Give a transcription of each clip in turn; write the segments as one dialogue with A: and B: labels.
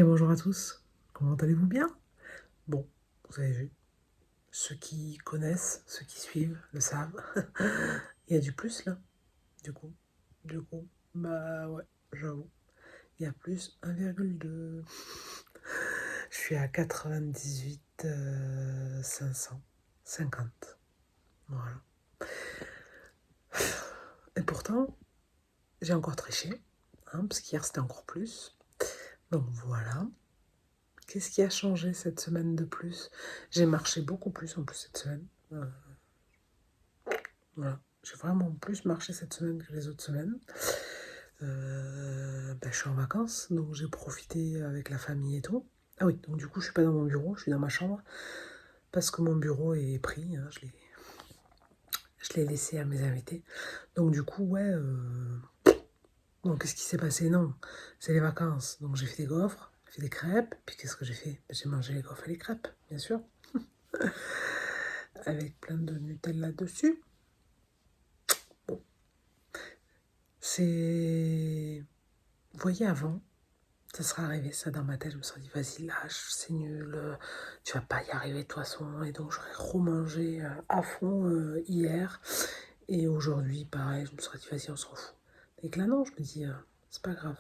A: Et bonjour à tous, comment allez-vous bien? Bon, vous avez vu, ceux qui connaissent, ceux qui suivent, le savent. Il y a du plus là, du coup. Bah ouais, j'avoue. Il y a plus 1,2. Je suis à 98 550. Voilà. Et pourtant, j'ai encore triché, parce qu'hier c'était encore plus. Donc voilà. Qu'est-ce qui a changé cette semaine de plus? J'ai marché beaucoup plus en plus cette semaine. Voilà. J'ai vraiment plus marché cette semaine que les autres semaines. Je suis en vacances, donc j'ai profité avec la famille et tout. Ah oui, donc du coup, je suis pas dans mon bureau, je suis dans ma chambre parce que mon bureau est pris. Je l'ai laissé à mes invités. Donc du coup, ouais. Donc qu'est-ce qui s'est passé? Non, c'est les vacances. Donc j'ai fait des gaufres, j'ai fait des crêpes. Puis qu'est-ce que j'ai fait? J'ai mangé les gaufres et les crêpes, bien sûr, avec plein de Nutella dessus. Bon, c'est. Vous voyez, avant, ça serait arrivé, ça, dans ma tête. Je me serais dit, vas-y, lâche, c'est nul, tu vas pas y arriver de toute façon. Et donc, j'aurais remangé à fond hier. Et aujourd'hui, pareil, je me serais dit, vas-y, on s'en fout. Et que là, non, je me dis, c'est pas grave.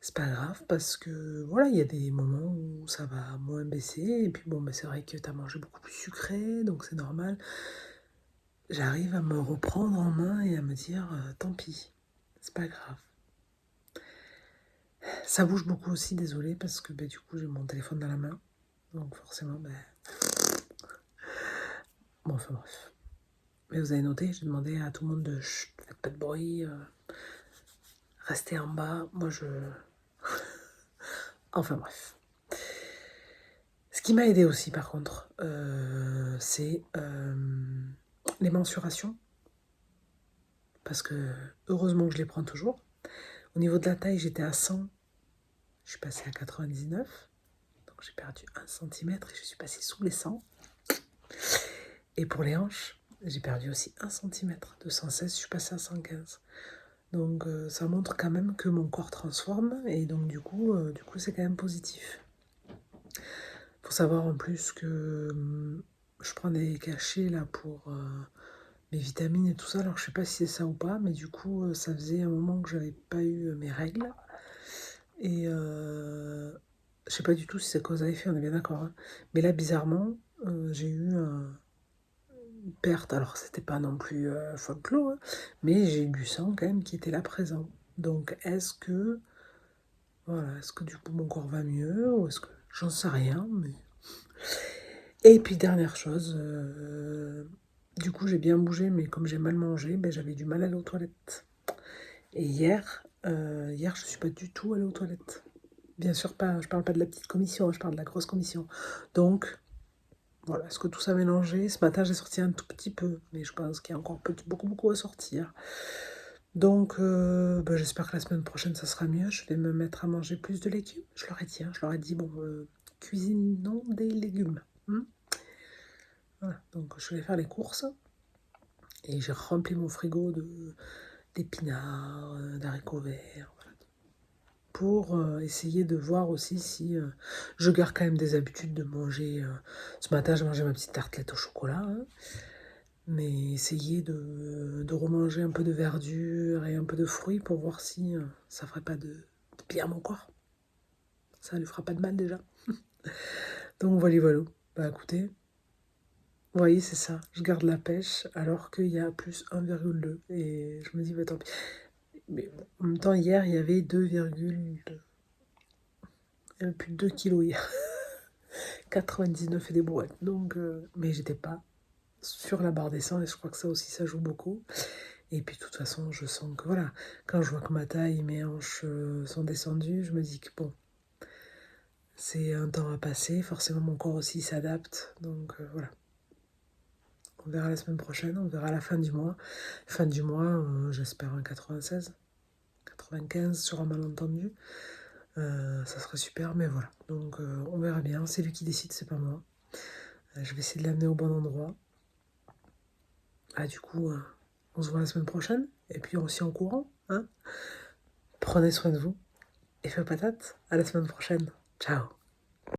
A: C'est pas grave parce que, voilà, il y a des moments où ça va moins baisser. Et puis, bon, c'est vrai que t'as mangé beaucoup plus sucré, donc c'est normal. J'arrive à me reprendre en main et à me dire, tant pis, c'est pas grave. Ça bouge beaucoup aussi, désolé, parce que du coup j'ai mon téléphone dans la main. Donc forcément, bon, enfin bref. Mais vous avez noté, j'ai demandé à tout le monde de chut, faites pas de bruit, restez en bas. Moi je. Enfin bref. Ce qui m'a aidé aussi par contre, c'est les mensurations. Parce que heureusement que je les prends toujours. Au niveau de la taille, j'étais à 100. Je suis passée à 99. Donc j'ai perdu 1 centimètre et je suis passée sous les 100. Et pour les hanches, j'ai perdu aussi 1 centimètre. De 116, je suis passée à 115. Donc ça montre quand même que mon corps transforme. Et donc du coup c'est quand même positif. Il faut savoir en plus que je prends des cachets là pour mes vitamines et tout ça. Alors je sais pas si c'est ça ou pas. Mais du coup, ça faisait un moment que j'avais pas eu mes règles. Et je sais pas du tout si c'est cause à effet, on est bien d'accord. Hein. Mais là, bizarrement, j'ai eu une perte. Alors, c'était pas non plus folklore, hein, mais j'ai eu du sang quand même qui était là présent. Donc, est-ce que du coup mon corps va mieux ou est-ce que j'en sais rien. Mais... Et puis dernière chose, du coup j'ai bien bougé, mais comme j'ai mal mangé, j'avais du mal à aller aux toilettes. Et hier je suis pas du tout allée aux toilettes. Bien sûr pas, je parle pas de la petite commission, je parle de la grosse commission. Donc voilà, est-ce que tout ça mélangé? Ce matin j'ai sorti un tout petit peu, mais je pense qu'il y a encore beaucoup à sortir. Donc, j'espère que la semaine prochaine, ça sera mieux. Je vais me mettre à manger plus de légumes. Je leur ai dit, bon, cuisinons des légumes. Voilà, donc je vais faire les courses. Et j'ai rempli mon frigo d'épinards, d'haricots verts. Voilà, pour essayer de voir aussi si je garde quand même des habitudes de manger. Ce matin, j'ai mangé ma petite tartelette au chocolat. Hein. Mais essayer de remanger un peu de verdure et un peu de fruits pour voir si ça ferait pas de bien à mon corps. Ça lui fera pas de mal déjà. Donc voilà. Bah écoutez, vous voyez, c'est ça. Je garde la pêche alors qu'il y a plus 1,2. Et je me dis, tant pis. Mais bon, en même temps, hier, il y avait 2,2. Il y avait plus de 2 kilos hier. 99 et des brouettes. Donc, mais j'étais pas sur la barre des 100 et je crois que ça aussi, ça joue beaucoup. Et puis de toute façon, je sens que voilà, quand je vois que ma taille et mes hanches sont descendues, je me dis que bon, c'est un temps à passer, forcément mon corps aussi s'adapte, donc voilà. On verra la semaine prochaine, on verra à la fin du mois. Fin du mois, j'espère un 96, 95 sur un malentendu. Ça serait super, mais voilà. Donc on verra bien, c'est lui qui décide, c'est pas moi. Je vais essayer de l'amener au bon endroit. Ah du coup, on se voit la semaine prochaine, et puis on s'y en courant, hein. Prenez soin de vous. et feu patate. À la semaine prochaine. Ciao.